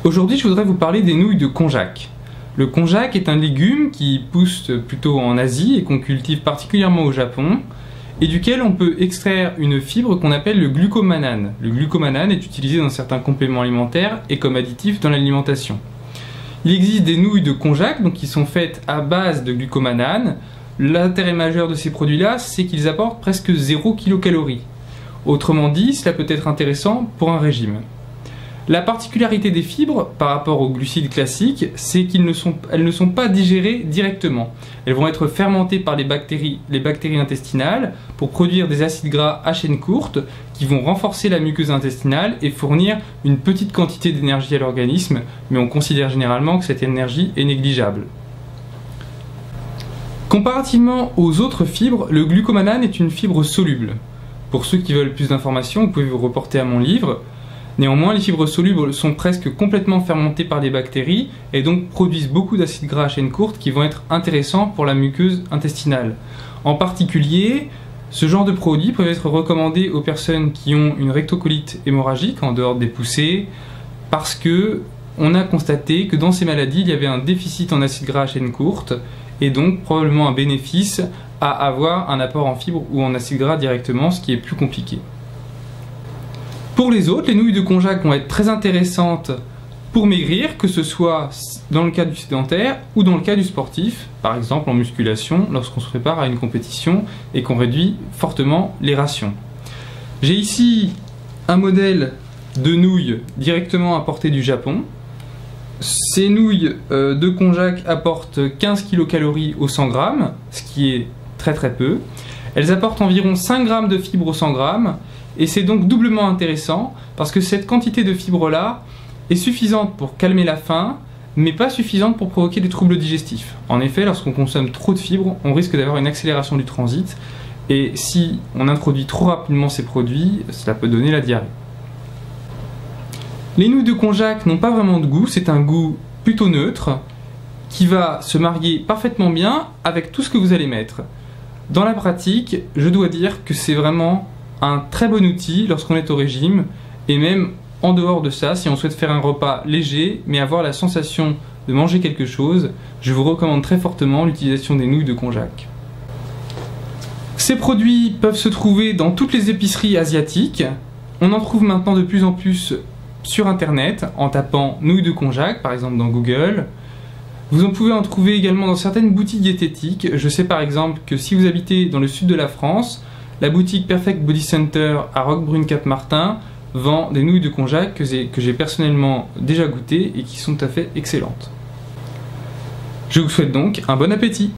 Aujourd'hui, je voudrais vous parler des nouilles de konjac. Le konjac est un légume qui pousse plutôt en Asie et qu'on cultive particulièrement au Japon et duquel on peut extraire une fibre qu'on appelle le glucomanane. Le glucomanane est utilisé dans certains compléments alimentaires et comme additif dans l'alimentation. Il existe des nouilles de konjac qui sont faites à base de glucomanane. L'intérêt majeur de ces produits-là, c'est qu'ils apportent presque 0 kilocalories. Autrement dit, cela peut être intéressant pour un régime. La particularité des fibres par rapport aux glucides classiques, c'est qu'elles ne sont pas digérées directement. Elles vont être fermentées par les bactéries intestinales pour produire des acides gras à chaîne courte qui vont renforcer la muqueuse intestinale et fournir une petite quantité d'énergie à l'organisme, mais on considère généralement que cette énergie est négligeable. Comparativement aux autres fibres, le glucomanane est une fibre soluble. Pour ceux qui veulent plus d'informations, vous pouvez vous reporter à mon livre. Néanmoins, les fibres solubles sont presque complètement fermentées par des bactéries et donc produisent beaucoup d'acides gras à chaîne courte qui vont être intéressants pour la muqueuse intestinale. En particulier, ce genre de produits peuvent être recommandés aux personnes qui ont une rectocolite hémorragique en dehors des poussées parce que on a constaté que dans ces maladies, il y avait un déficit en acides gras à chaîne courte et donc probablement un bénéfice à avoir un apport en fibres ou en acides gras directement, ce qui est plus compliqué. Pour les autres, les nouilles de konjac vont être très intéressantes pour maigrir, que ce soit dans le cas du sédentaire ou dans le cas du sportif, par exemple en musculation, lorsqu'on se prépare à une compétition et qu'on réduit fortement les rations. J'ai ici un modèle de nouilles directement importées du Japon. Ces nouilles de konjac apportent 15 kilocalories au 100 g, ce qui est très peu. Elles apportent environ 5 g de fibres au 100 g. Et c'est donc doublement intéressant parce que cette quantité de fibres-là est suffisante pour calmer la faim, mais pas suffisante pour provoquer des troubles digestifs. En effet, lorsqu'on consomme trop de fibres, on risque d'avoir une accélération du transit, et si on introduit trop rapidement ces produits, cela peut donner la diarrhée. Les nouilles de konjac n'ont pas vraiment de goût, c'est un goût plutôt neutre, qui va se marier parfaitement bien avec tout ce que vous allez mettre. Dans la pratique, je dois dire que c'est vraiment un très bon outil lorsqu'on est au régime et même en dehors de ça, si on souhaite faire un repas léger mais avoir la sensation de manger quelque chose, je vous recommande très fortement l'utilisation des nouilles de konjac. Ces produits peuvent se trouver dans toutes les épiceries asiatiques. On en trouve maintenant de plus en plus sur internet en tapant nouilles de konjac par exemple dans Google. Vous en pouvez en trouver également dans certaines boutiques diététiques. Je sais par exemple que si vous habitez dans le sud de la France, la boutique Perfect Body Center à Roquebrune-Cap-Martin vend des nouilles de konjac que j'ai personnellement déjà goûtées et qui sont tout à fait excellentes. Je vous souhaite donc un bon appétit!